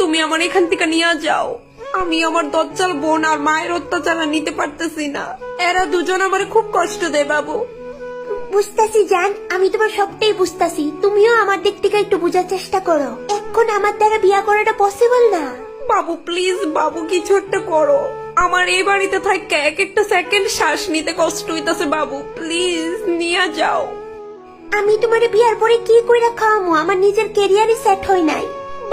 তুমি আমার এখান থেকে নিয়ে যাও। আমি আমার দজ্জাল বোন আর মায়ের অত্যাচার নিতে পারতেছি না। এরা দুজন আমার খুব কষ্ট দেয় বাবু। বুঝতাছি জান, আমি তোমার সবটাই বুঝতাছি। তুমিও আমার দিক থেকে একটু বোঝার চেষ্টা করো। এখন আমার দ্বারা বিয়ে করাটা পসিবল না। বাবু প্লিজ বাবু, কিছু একটা করো। আমার এই বাড়িতে থাকতে এক একটা সেকেন্ড শ্বাস নিতে কষ্ট হইতাছে বাবু, প্লিজ নিয়ে যাও। আমি তোমার বিয়ার পরে কি করে খাওয়ামো? আমার নিজের ক্যারিয়ারই সেট হয় নাই।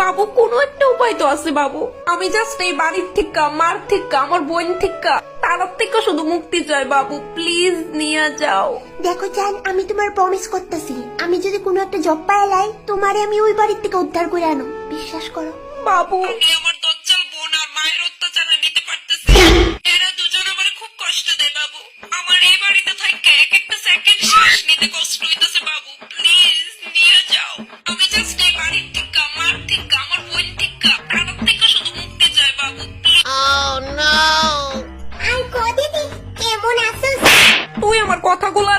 বাবু কোনো একটা উপায় তো আছে বাবু। আমি জাস্ট এই বাড়ির থেকে, মার থেকে, আমার বোন থেকে, তার থেকে শুধু মুক্তি চাই বাবু, প্লিজ নিয়ে যাও। দেখো জান, আমি তোমার প্রমিস করতেছি, আমি যদি কোনো একটা জব পাইলাই তোমারে আমি ওই বাড়ির থেকে উদ্ধার করে আনো। বিশ্বাস করো বাবু। আমি আমার দজ্জাল বোন আর মায়ের অত্যাচার নিতে পারতেছি। এরা দুজন আমার খুব কষ্ট দেয় বাবু। আমার এই বাড়িতে থাকতে এক একটা সেকেন্ড শ্বাস নিতে কষ্ট হইতাছে বাবু, প্লিজ নিয়ে যাও। আমি জাস্ট এই বাড়ির থেকে, মার থেকে, আমার বোন থেকে, তার থেকে শুধু মুক্তি চাই বাবু। আর কদিদি কেমন আছিস? তুই আমার কথাগুলো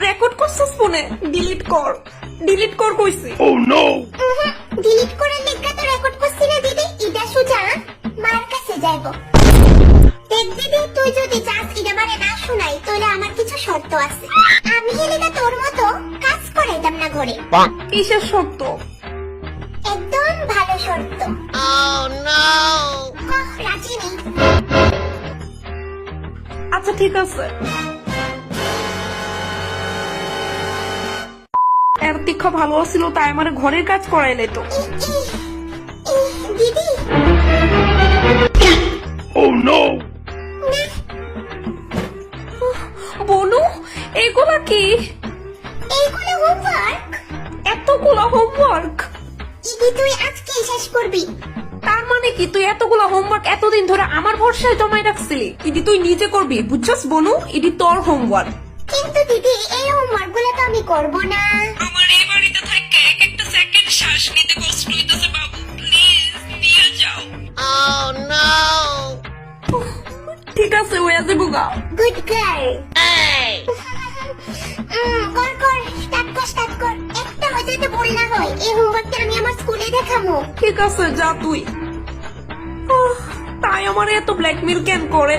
রেকর্ড করছিস ফোনে? ডিলিট কর, ডিলিট কর কইছি। ডিলিট করার লেখা তো রেকর্ড করছি না দিদি। এটা সোজা মার কাছে যাইব। দেখ দিদি, তুই যদি চাস এটা মানে না শোনাই, তাহলে আমার কিছু শর্ত আছে। আমি এলাকা তোর মতো কাজ করাইতাম না ঘরে। কিসের সত্য? একদম ভালো শর্ত। রাজি নেই? আচ্ছা ঠিক আছে। এর তীক্ষা ভালো ছিল তাই আমার ঘরের কাজ করাইলে তো। দিদি বনু, এগুলা কি? এইগুলো হোমওয়ার্ক। এতগুলা হোমওয়ার্ক? দিদি তুই আজকে শেষ করবি। তার মানে কি তুই এতগুলা হোমওয়ার্ক এতদিন ধরে আমার ভরসায় জমায় রাখছিলি? ইডি তুই নিজে করবি, বুঝছস বনু? ইডি তোর হোমওয়ার্ক। কিন্তু দিদি এই হোমওয়ার্ক গুলো তো আমি করব না। আমার এই বাড়িতে থাকতে এক একটা সেকেন্ড শ্বাস নিতে কষ্ট হইতাছে বাবু, প্লিজ নিয়ে যাও। ঠিক আছে, হয়ে যাবো গা। Good girl. কর কর, স্টার্ট কর। একটা হইতে ভুল না হয়। এই হোমওয়ার্কটা আমি আমার স্কুলে দেখাবো। ঠিক আছে, যা তুই। তাই আমার এত ব্ল্যাকমেল কেন করে?